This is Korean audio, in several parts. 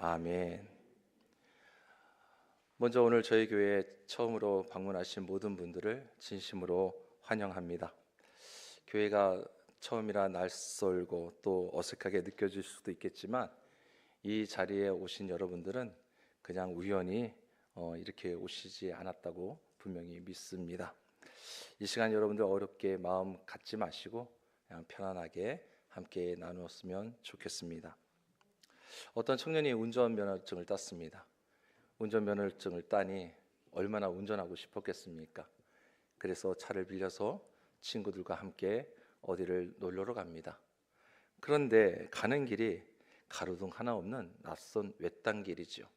아멘. 먼저 오늘 저희 교회에 처음으로 방문하신 모든 분들을 진심으로 환영합니다. 교회가 처음이라 낯설고 또 어색하게 느껴질 수도 있겠지만 이 자리에 오신 여러분들은 그냥 우연히 이렇게 오시지 않았다고 분명히 믿습니다. 이 시간 여러분들 어렵게 마음 갖지 마시고 그냥 편안하게 함께 나누었으면 좋겠습니다. 어떤 청년이 운전면허증을 땄습니다. 운전면허증을 따니 얼마나 운전하고 싶었겠습니까? 그래서 차를 빌려서 친구들과 함께 어디를 놀러러 갑니다. 그런데 가는 길이 가로등 하나 없는 낯선 외딴 길이죠.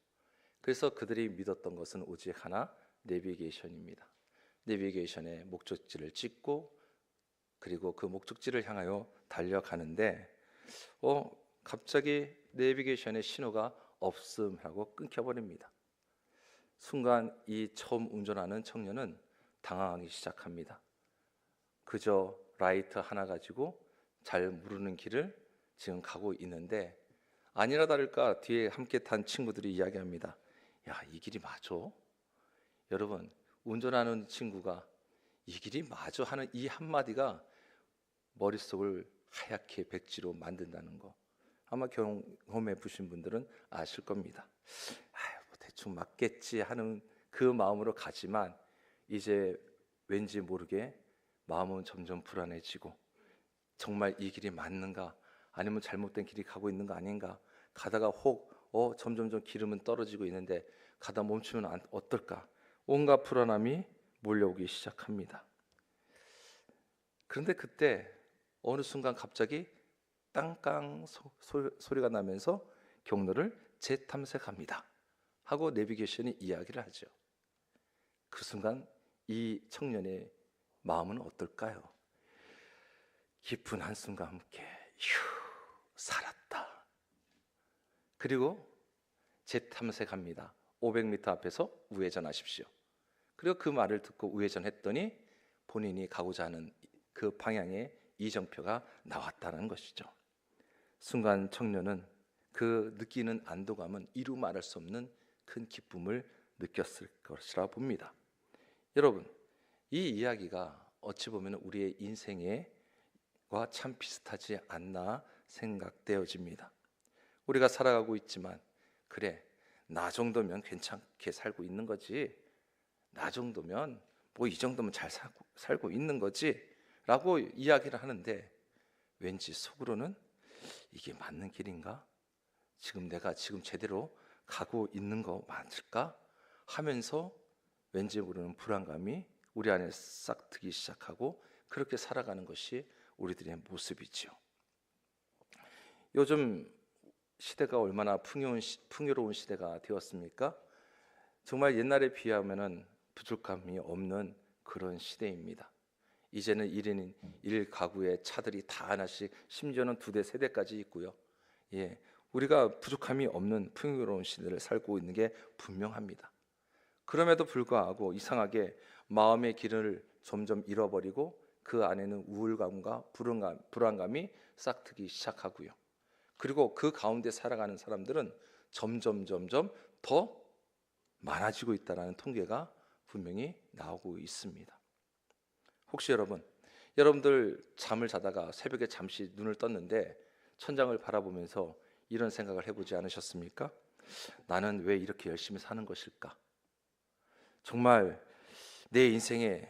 그래서 그들이 믿었던 것은 오직 하나, 내비게이션입니다. 내비게이션에 목적지를 찍고 그리고 그 목적지를 향하여 달려가는데 갑자기 내비게이션의 신호가 없음하고 끊겨버립니다. 순간 이 처음 운전하는 청년은 당황하기 시작합니다. 그저 라이트 하나 가지고 잘 모르는 길을 지금 가고 있는데 아니나 다를까 뒤에 함께 탄 친구들이 이야기합니다. 야, 이 길이 맞아? 여러분, 운전하는 친구가 이 길이 맞아 하는 이 한마디가 머릿속을 하얗게 백지로 만든다는 거 아마 경험해 보신 분들은 아실 겁니다. 뭐 대충 맞겠지 하는 그 마음으로 가지만 이제 왠지 모르게 마음은 점점 불안해지고 정말 이 길이 맞는가 아니면 잘못된 길이 가고 있는 거 아닌가 가다가 혹 점점점 기름은 떨어지고 있는데 가다 멈추면 어떨까 온갖 불안함이 몰려오기 시작합니다. 그런데 그때 어느 순간 갑자기 땅깡 소리가 나면서 경로를 재탐색합니다 하고 내비게이션이 이야기를 하죠. 그 순간 이 청년의 마음은 어떨까요? 깊은 한숨과 함께 살았다. 그리고 재탐색합니다. 500m 앞에서 우회전하십시오. 그리고 그 말을 듣고 우회전했더니 본인이 가고자 하는 그 방향의 이정표가 나왔다는 것이죠. 순간 청년은 그 느끼는 안도감은 이루 말할 수 없는 큰 기쁨을 느꼈을 것이라 봅니다. 여러분, 이 이야기가 어찌 보면 우리의 인생과 참 비슷하지 않나 생각되어집니다. 우리가 살아가고 있지만 그래, 나 정도면 괜찮게 살고 있는 거지, 나 정도면 뭐 이 정도면 잘 살고 있는 거지 라고 이야기를 하는데 왠지 속으로는 이게 맞는 길인가? 내가 제대로 가고 있는 거 맞을까? 하면서 왠지 모르는 불안감이 우리 안에 싹 트기 시작하고 그렇게 살아가는 것이 우리들의 모습이지요. 요즘 시대가 얼마나 풍요로운 시대가 되었습니까? 정말 옛날에 비하면은 부족함이 없는 그런 시대입니다. 이제는 1인 1가구에 차들이 다 하나씩 심지어는 2대, 3대까지 있고요. 우리가 부족함이 없는 풍요로운 시대를 살고 있는 게 분명합니다. 그럼에도 불구하고 이상하게 마음의 길을 점점 잃어버리고 그 안에는 우울감과 불안감이 싹트기 시작하고요. 그리고 그 가운데 살아가는 사람들은 점점 더 많아지고 있다는 통계가 분명히 나오고 있습니다. 혹시 여러분들 잠을 자다가 새벽에 잠시 눈을 떴는데 천장을 바라보면서 이런 생각을 해보지 않으셨습니까? 나는 왜 이렇게 열심히 사는 것일까? 정말 내 인생에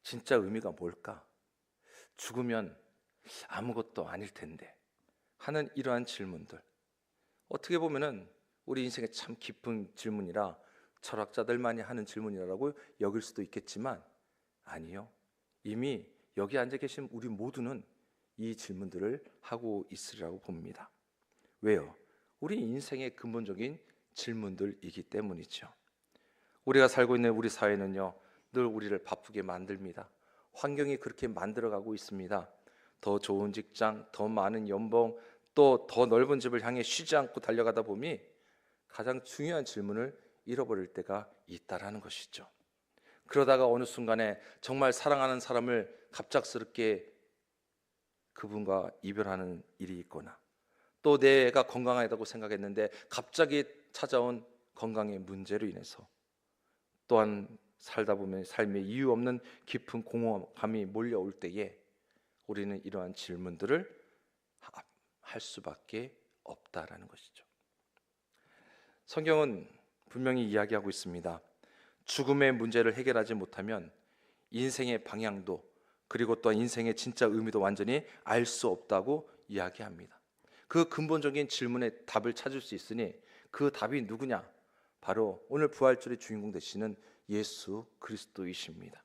진짜 의미가 뭘까? 죽으면 아무것도 아닐 텐데 하는 이러한 질문들, 어떻게 보면은 우리 인생에 참 깊은 질문이라 철학자들만이 하는 질문이라고 여길 수도 있겠지만 아니요, 이미 여기 앉아 계신 우리 모두는 이 질문들을 하고 있으리라고 봅니다. 왜요? 우리 인생의 근본적인 질문들이기 때문이죠. 우리가 살고 있는 우리 사회는요, 늘 우리를 바쁘게 만듭니다. 환경이 그렇게 만들어가고 있습니다. 더 좋은 직장, 더 많은 연봉, 또 더 넓은 집을 향해 쉬지 않고 달려가다 보니 가장 중요한 질문을 잃어버릴 때가 있다라는 것이죠. 그러다가 어느 순간에 정말 사랑하는 사람을 갑작스럽게 그분과 이별하는 일이 있거나 또 내가 건강하다고 생각했는데 갑자기 찾아온 건강의 문제로 인해서, 또한 살다 보면 삶에 이유 없는 깊은 공허감이 몰려올 때에 우리는 이러한 질문들을 할 수밖에 없다라는 것이죠. 성경은 분명히 이야기하고 있습니다. 죽음의 문제를 해결하지 못하면 인생의 방향도, 그리고 또한 인생의 진짜 의미도 완전히 알 수 없다고 이야기합니다. 그 근본적인 질문에 답을 찾을 수 있으니 그 답이 누구냐? 바로 오늘 부활절의 주인공 되시는 예수 그리스도이십니다.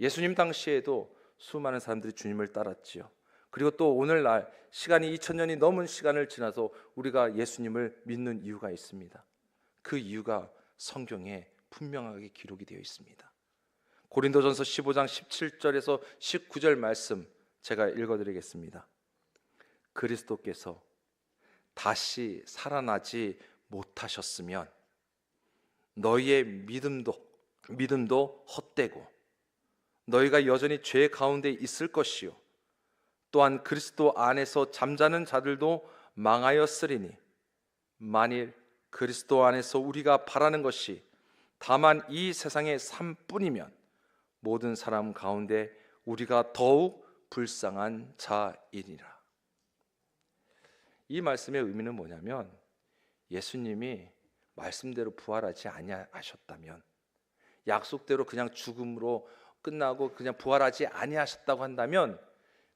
예수님 당시에도 수많은 사람들이 주님을 따랐지요. 그리고 또 오늘날 시간이 2000년이 넘은 시간을 지나서 우리가 예수님을 믿는 이유가 있습니다. 그 이유가 성경에 분명하게 기록이 되어 있습니다. 고린도전서 15장 17절에서 19절 말씀 제가 읽어드리겠습니다. 그리스도께서 다시 살아나지 못하셨으면 너희의 믿음도 헛되고 너희가 여전히 죄 가운데 있을 것이요 또한 그리스도 안에서 잠자는 자들도 망하였으리니 만일 그리스도 안에서 우리가 바라는 것이 다만 이 세상의 삶뿐이면 모든 사람 가운데 우리가 더욱 불쌍한 자이니라. 이 말씀의 의미는 뭐냐면, 예수님이 말씀대로 부활하지 아니하셨다면, 약속대로 그냥 죽음으로 끝나고 그냥 부활하지 아니하셨다고 한다면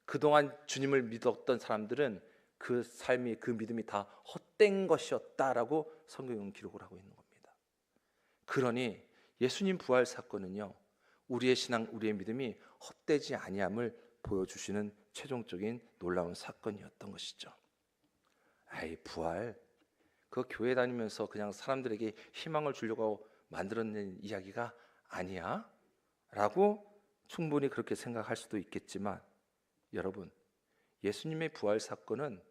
그동안 주님을 믿었던 사람들은 그 삶이, 그 믿음이 다 헛된 것이었다라고 성경은 기록을 하고 있는 겁니다. 그러니 예수님 부활 사건은요, 우리의 신앙, 우리의 믿음이 헛되지 아니함을 보여주시는 최종적인 놀라운 사건이었던 것이죠. 아이, 부활, 그 교회 다니면서 그냥 사람들에게 희망을 주려고 만들어낸 이야기가 아니야? 라고 충분히 그렇게 생각할 수도 있겠지만, 여러분, 예수님의 부활 사건은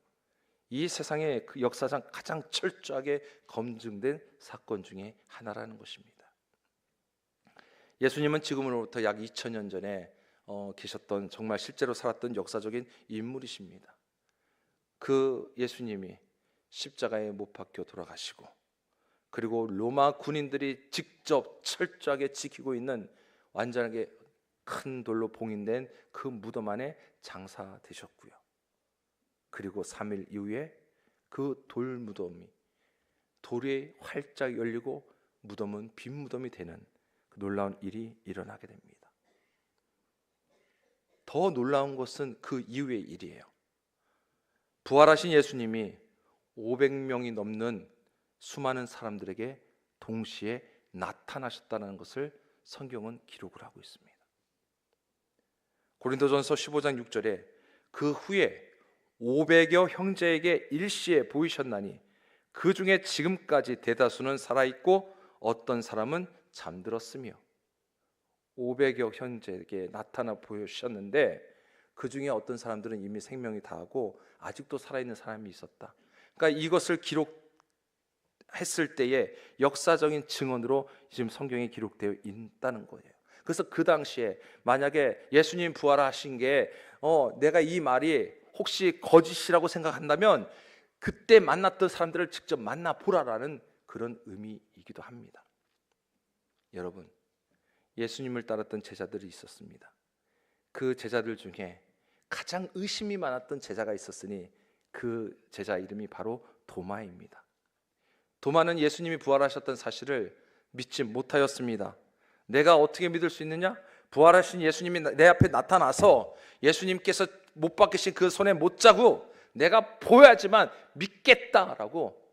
이 세상의 그 역사상 가장 철저하게 검증된 사건 중에 하나라는 것입니다. 예수님은 지금으로부터 약 2000년 전에 계셨던, 정말 실제로 살았던 역사적인 인물이십니다. 그 예수님이 십자가에 못 박혀 돌아가시고, 그리고 로마 군인들이 직접 철저하게 지키고 있는 완전하게 큰 돌로 봉인된 그 무덤 안에 장사되셨고요. 그리고 3일 이후에 그 돌무덤이, 돌이 활짝 열리고 무덤은 빈 무덤이 되는 그 놀라운 일이 일어나게 됩니다. 더 놀라운 것은 그 이후의 일이에요. 부활하신 예수님이 500명이 넘는 수많은 사람들에게 동시에 나타나셨다는 것을 성경은 기록을 하고 있습니다. 고린도전서 15장 6절에 그 후에 500여 형제에게 일시에 보이셨나니 그 중에 지금까지 대다수는 살아있고 어떤 사람은 잠들었으며, 500여 형제에게 나타나 보이셨는데 그 중에 어떤 사람들은 이미 생명이 다하고 아직도 살아있는 사람이 있었다. 그러니까 이것을 기록했을 때의 역사적인 증언으로 지금 성경에 기록되어 있다는 거예요. 그래서 그 당시에 만약에 예수님 부활하신 게 내가 이 말이 혹시 거짓이라고 생각한다면 그때 만났던 사람들을 직접 만나보라라는 그런 의미이기도 합니다. 여러분, 예수님을 따랐던 제자들이 있었습니다. 그 제자들 중에 가장 의심이 많았던 제자가 있었으니 그 제자 이름이 바로 도마입니다. 도마는 예수님이 부활하셨던 사실을 믿지 못하였습니다. 내가 어떻게 믿을 수 있느냐? 부활하신 예수님이 내 앞에 나타나서 예수님께서 못 박히신 그 손에 못 자국 내가 보여야지만 믿겠다라고,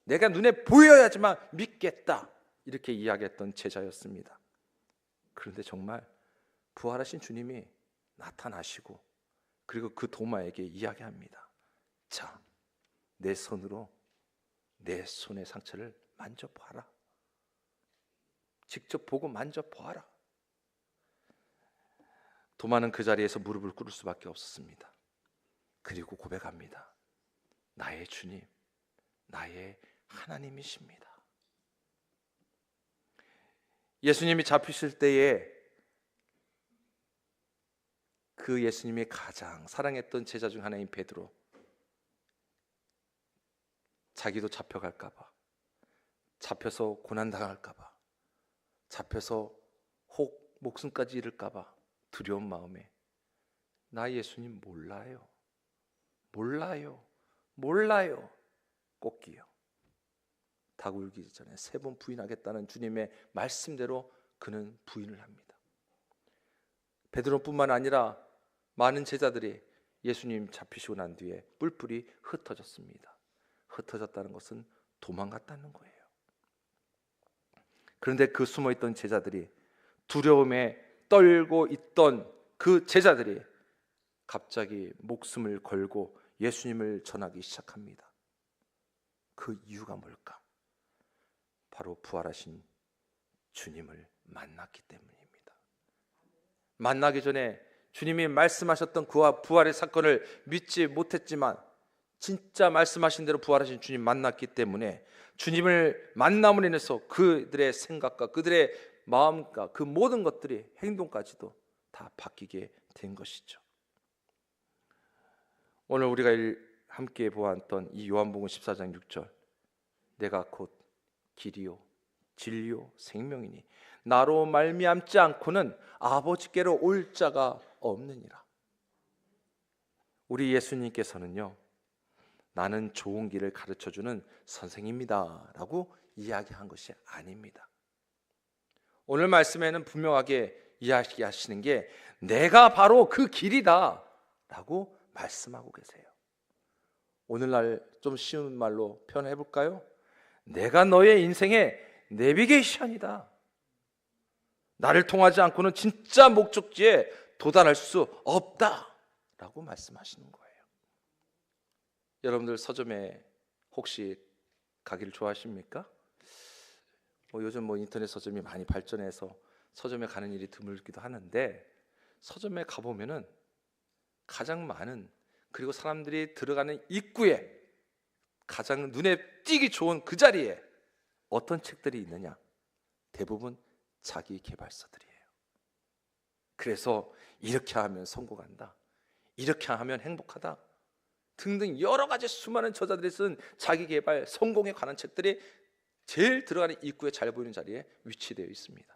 내가 눈에 보여야지만 믿겠다, 이렇게 이야기했던 제자였습니다. 그런데 정말 부활하신 주님이 나타나시고 그리고 그 도마에게 이야기합니다. 자, 내 손으로 내 손의 상처를 만져봐라. 직접 보고 만져봐라. 도마는 그 자리에서 무릎을 꿇을 수밖에 없었습니다. 그리고 고백합니다. 나의 주님, 나의 하나님이십니다. 예수님이 잡히실 때에 그 예수님이 가장 사랑했던 제자 중 하나인 베드로, 자기도 잡혀갈까 봐, 잡혀서 고난당할까 봐, 잡혀서 혹 목숨까지 잃을까 봐 두려운 마음에 나 예수님 몰라요, 몰라요, 몰라요 꺾기요. 닭 울기 전에 3번 부인하겠다는 주님의 말씀대로 그는 부인을 합니다. 베드로뿐만 아니라 많은 제자들이 예수님 잡히시고 난 뒤에 뿔뿔이 흩어졌습니다. 흩어졌다는 것은 도망갔다는 거예요. 그런데 그 숨어있던 제자들이, 두려움에 떨고 있던 그 제자들이 갑자기 목숨을 걸고 예수님을 전하기 시작합니다. 그 이유가 뭘까? 바로 부활하신 주님을 만났기 때문입니다. 만나기 전에 주님이 말씀하셨던 그와 부활의 사건을 믿지 못했지만 진짜 말씀하신 대로 부활하신 주님 만났기 때문에 주님을 만남으로 인해서 그들의 생각과 그들의 마음과 그 모든 것들이, 행동까지도 다 바뀌게 된 것이죠. 오늘 우리가 함께 보았던 이 요한복음 14장 6절, 내가 곧 길이요 진리요 생명이니 나로 말미암지 않고는 아버지께로 올 자가 없느니라. 우리 예수님께서는요, 나는 좋은 길을 가르쳐주는 선생입니다 라고 이야기한 것이 아닙니다. 오늘 말씀에는 분명하게 이야기하시는 게 내가 바로 그 길이다 라고 말씀하고 계세요. 오늘날 좀 쉬운 말로 표현해 볼까요? 내가 너의 인생의 내비게이션이다. 나를 통하지 않고는 진짜 목적지에 도달할 수 없다 라고 말씀하시는 거예요. 여러분들 서점에 혹시 가기를 좋아하십니까? 요즘 인터넷 서점이 많이 발전해서 서점에 가는 일이 드물기도 하는데, 서점에 가보면은 가장 많은, 그리고 사람들이 들어가는 입구에 가장 눈에 띄기 좋은 그 자리에 어떤 책들이 있느냐? 대부분 자기 개발서들이에요. 그래서 이렇게 하면 성공한다, 이렇게 하면 행복하다 등등 여러 가지 수많은 저자들이 쓴 자기 개발, 성공에 관한 책들이 제일 들어가는 입구에 잘 보이는 자리에 위치되어 있습니다.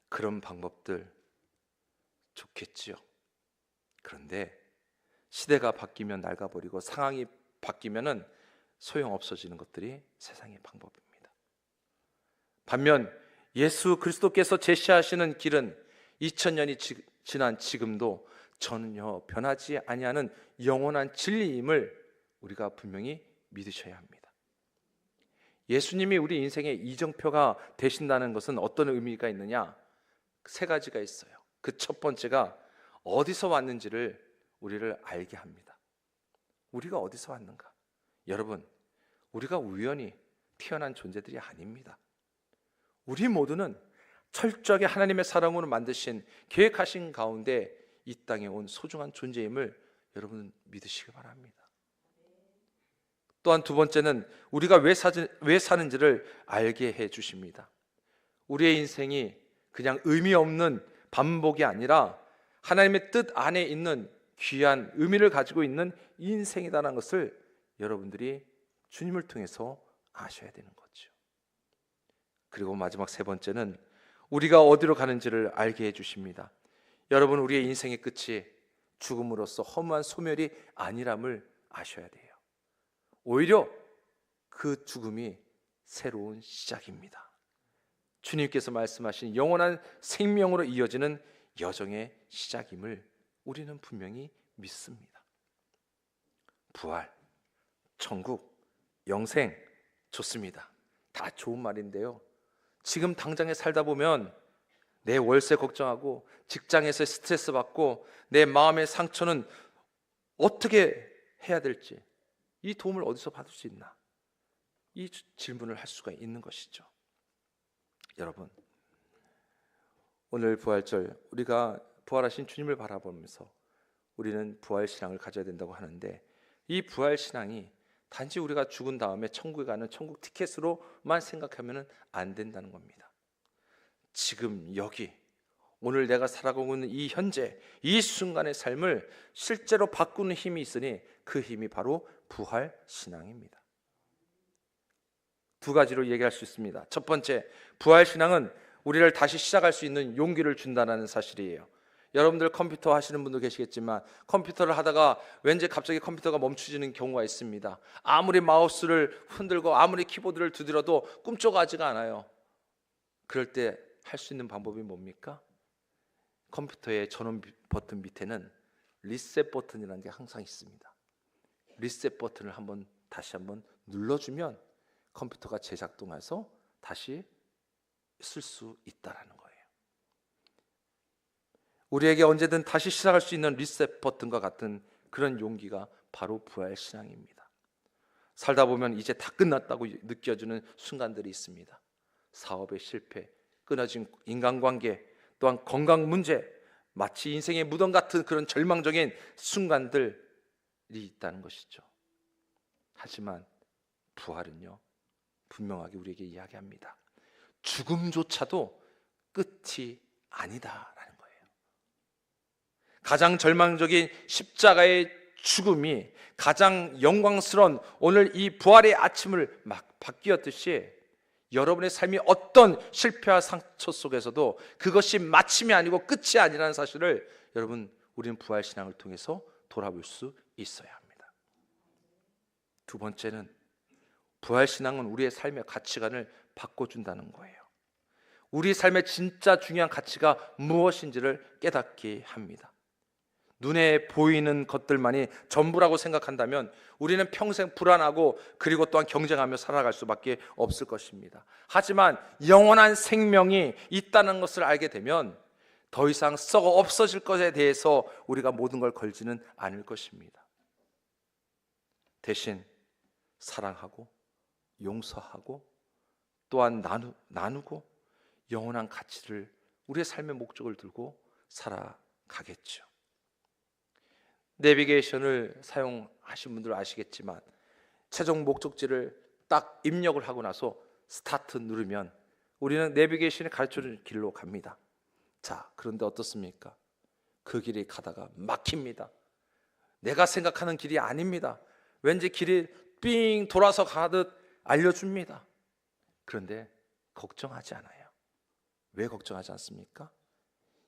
그런 방법들 좋겠지요. 그런데 시대가 바뀌면 낡아버리고 상황이 바뀌면은 소용없어지는 것들이 세상의 방법입니다. 반면 예수 그리스도께서 제시하시는 길은 2000년이 지난 지금도 전혀 변하지 아니하는 영원한 진리임을 우리가 분명히 믿으셔야 합니다. 예수님이 우리 인생의 이정표가 되신다는 것은 어떤 의미가 있느냐? 3가지가 있어요. 그 첫 번째가 어디서 왔는지를 우리를 알게 합니다. 우리가 어디서 왔는가? 여러분, 우리가 우연히 태어난 존재들이 아닙니다. 우리 모두는 철저하게 하나님의 사랑으로 만드신, 계획하신 가운데 이 땅에 온 소중한 존재임을 여러분 믿으시기 바랍니다. 또한 두 번째는 우리가 왜 사는지를 알게 해 주십니다. 우리의 인생이 그냥 의미 없는 반복이 아니라 하나님의 뜻 안에 있는 귀한 의미를 가지고 있는 인생이라는 것을 여러분들이 주님을 통해서 아셔야 되는 거죠. 그리고 마지막 3번째는 우리가 어디로 가는지를 알게 해주십니다. 여러분, 우리의 인생의 끝이 죽음으로써 허무한 소멸이 아니람을 아셔야 돼요. 오히려 그 죽음이 새로운 시작입니다. 주님께서 말씀하신 영원한 생명으로 이어지는 여정의 시작임을 우리는 분명히 믿습니다. 부활, 천국, 영생 좋습니다. 다 좋은 말인데요, 지금 당장에 살다 보면 내 월세 걱정하고 직장에서 스트레스 받고 내 마음의 상처는 어떻게 해야 될지, 이 도움을 어디서 받을 수 있나, 이 질문을 할 수가 있는 것이죠. 여러분, 오늘 부활절, 우리가 부활하신 주님을 바라보면서 우리는 부활신앙을 가져야 된다고 하는데, 이 부활신앙이 단지 우리가 죽은 다음에 천국에 가는 천국 티켓으로만 생각하면 안 된다는 겁니다. 지금 여기 오늘 내가 살아가고 있는 이 현재 이 순간의 삶을 실제로 바꾸는 힘이 있으니 그 힘이 바로 부활 신앙입니다. 두 가지로 얘기할 수 있습니다. 첫 번째, 부활 신앙은 우리를 다시 시작할 수 있는 용기를 준다는 사실이에요. 여러분들 컴퓨터 하시는 분도 계시겠지만 컴퓨터를 하다가 왠지 갑자기 컴퓨터가 멈춰지는 경우가 있습니다. 아무리 마우스를 흔들고 아무리 키보드를 두드려도 꿈쩍하지가 않아요. 그럴 때 할 수 있는 방법이 뭡니까? 컴퓨터의 전원 버튼 밑에는 리셋 버튼이라는 게 항상 있습니다. 리셋 버튼을 다시 한번 눌러주면 컴퓨터가 재작동해서 다시 쓸 수 있다라는 거예요. 우리에게 언제든 다시 시작할 수 있는 리셋 버튼과 같은 그런 용기가 바로 부활 신앙입니다. 살다 보면 이제 다 끝났다고 느껴지는 순간들이 있습니다. 사업의 실패, 끊어진 인간관계, 또한 건강 문제, 마치 인생의 무덤 같은 그런 절망적인 순간들이 있다는 것이죠. 하지만 부활은요, 분명하게 우리에게 이야기합니다. 죽음조차도 끝이 아니다라는 거예요. 가장 절망적인 십자가의 죽음이 가장 영광스러운 오늘 이 부활의 아침을 막 바뀌었듯이 여러분의 삶이 어떤 실패와 상처 속에서도 그것이 마침이 아니고 끝이 아니라는 사실을 여러분, 우리는 부활 신앙을 통해서 돌아볼 수 있어야 합니다. 두 번째는 부활 신앙은 우리의 삶의 가치관을 바꿔준다는 거예요. 우리 삶의 진짜 중요한 가치가 무엇인지를 깨닫게 합니다. 눈에 보이는 것들만이 전부라고 생각한다면 우리는 평생 불안하고 그리고 또한 경쟁하며 살아갈 수밖에 없을 것입니다. 하지만 영원한 생명이 있다는 것을 알게 되면 더 이상 썩어 없어질 것에 대해서 우리가 모든 걸 걸지는 않을 것입니다. 대신 사랑하고 용서하고 또한 나누고 영원한 가치를, 우리의 삶의 목적을 두고 살아가겠죠. 내비게이션을 사용하신 분들 아시겠지만 최종 목적지를 딱 입력을 하고 나서 스타트 누르면 우리는 내비게이션이 가르쳐주는 길로 갑니다. 자, 그런데 어떻습니까? 그 길이 가다가 막힙니다. 내가 생각하는 길이 아닙니다. 왠지 길이 삥 돌아서 가듯 알려줍니다. 그런데 걱정하지 않아요. 왜 걱정하지 않습니까?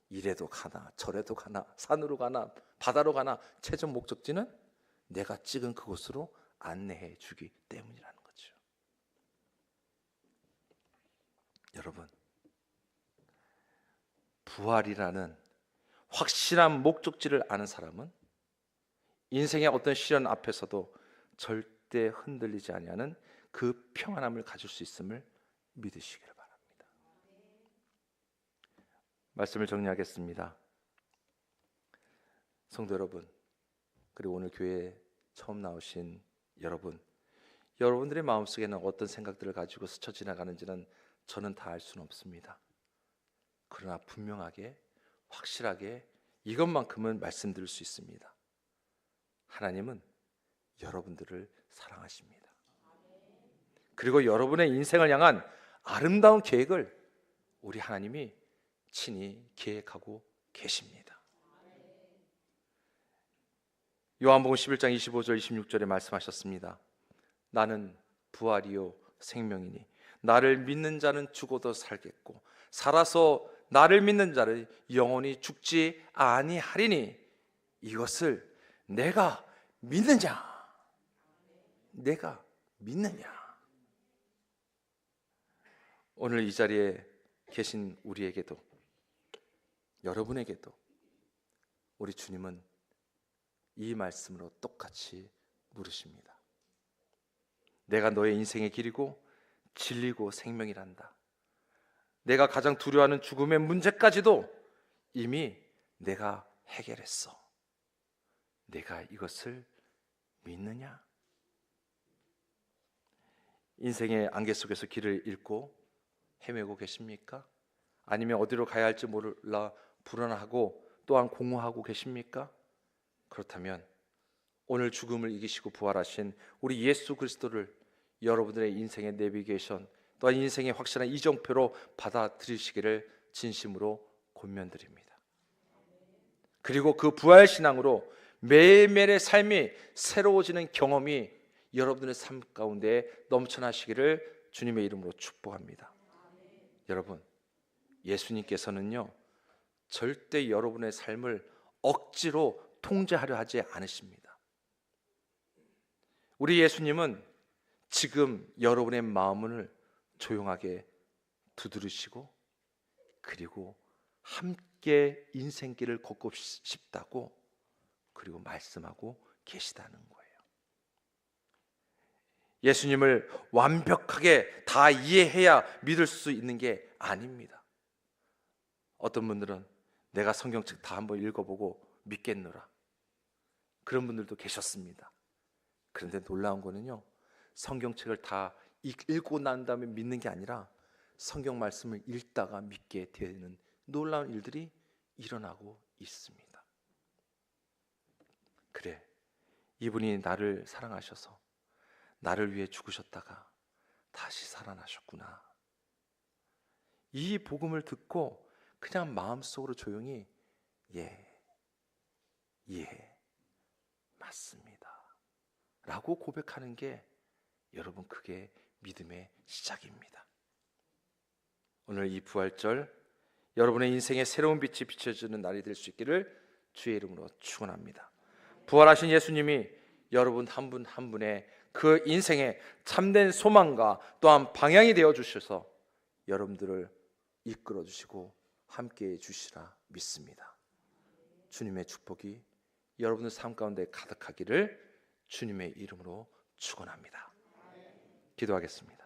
이래도 가나 저래도 가나 산으로 가나 바다로 가나 최종 목적지는 내가 찍은 그곳으로 안내해 주기 때문이라는 거죠. 여러분, 부활이라는 확실한 목적지를 아는 사람은 인생의 어떤 시련 앞에서도 절대 흔들리지 아니하는 그 평안함을 가질 수 있음을 믿으시기를 바랍니다. 말씀을 정리하겠습니다. 성도 여러분, 그리고 오늘 교회에 처음 나오신 여러분, 여러분들의 마음속에는 어떤 생각들을 가지고 스쳐 지나가는지는 저는 다 알 수는 없습니다. 그러나 분명하게 확실하게 이것만큼은 말씀드릴 수 있습니다. 하나님은 여러분들을 사랑하십니다. 그리고 여러분의 인생을 향한 아름다운 계획을 우리 하나님이 친히 계획하고 계십니다. 요한복음 11장 25절 26절에 말씀하셨습니다. 나는 부활이요 생명이니 나를 믿는 자는 죽어도 살겠고 살아서 나를 믿는 자를 영원히 죽지 아니하리니 이것을 내가 믿느냐? 내가 믿느냐? 오늘 이 자리에 계신 우리에게도 여러분에게도 우리 주님은 이 말씀으로 똑같이 물으십니다. 내가 너의 인생의 길이고 진리고 생명이란다. 내가 가장 두려워하는 죽음의 문제까지도 이미 내가 해결했어. 내가 이것을 믿느냐? 인생의 안개 속에서 길을 잃고 헤매고 계십니까? 아니면 어디로 가야 할지 몰라 불안하고 또한 공허하고 계십니까? 그렇다면 오늘 죽음을 이기시고 부활하신 우리 예수 그리스도를 여러분들의 인생의 내비게이션 또한 인생의 확실한 이정표로 받아들이시기를 진심으로 권면드립니다. 그리고 그 부활 신앙으로 매일매일의 삶이 새로워지는 경험이 여러분의 삶 가운데 넘쳐나시기를 주님의 이름으로 축복합니다. 여러분, 예수님께서는요 절대 여러분의 삶을 억지로 통제하려 하지 않으십니다. 우리 예수님은 지금 여러분의 마음을 조용하게 두드리시고 그리고 함께 인생길을 걷고 싶다고 그리고 말씀하고 계시다는 거예요. 예수님을 완벽하게 다 이해해야 믿을 수 있는 게 아닙니다. 어떤 분들은 내가 성경책 다 한번 읽어보고 믿겠노라, 그런 분들도 계셨습니다. 그런데 놀라운 거는요, 성경책을 다 읽고 난 다음에 믿는 게 아니라 성경 말씀을 읽다가 믿게 되는 놀라운 일들이 일어나고 있습니다. 그래, 이분이 나를 사랑하셔서 나를 위해 죽으셨다가 다시 살아나셨구나. 이 복음을 듣고 그냥 마음속으로 조용히 예, 맞습니다 라고 고백하는 게 여러분 그게 믿음의 시작입니다. 오늘 이 부활절 여러분의 인생에 새로운 빛이 비춰지는 날이 될 수 있기를 주의 이름으로 축원합니다. 부활하신 예수님이 여러분 한 분 한 분의 그 인생의 참된 소망과 또한 방향이 되어 주셔서 여러분들을 이끌어 주시고 함께해 주시라 믿습니다. 주님의 축복이 여러분의 삶 가운데 가득하기를 주님의 이름으로 축원합니다. 기도하겠습니다.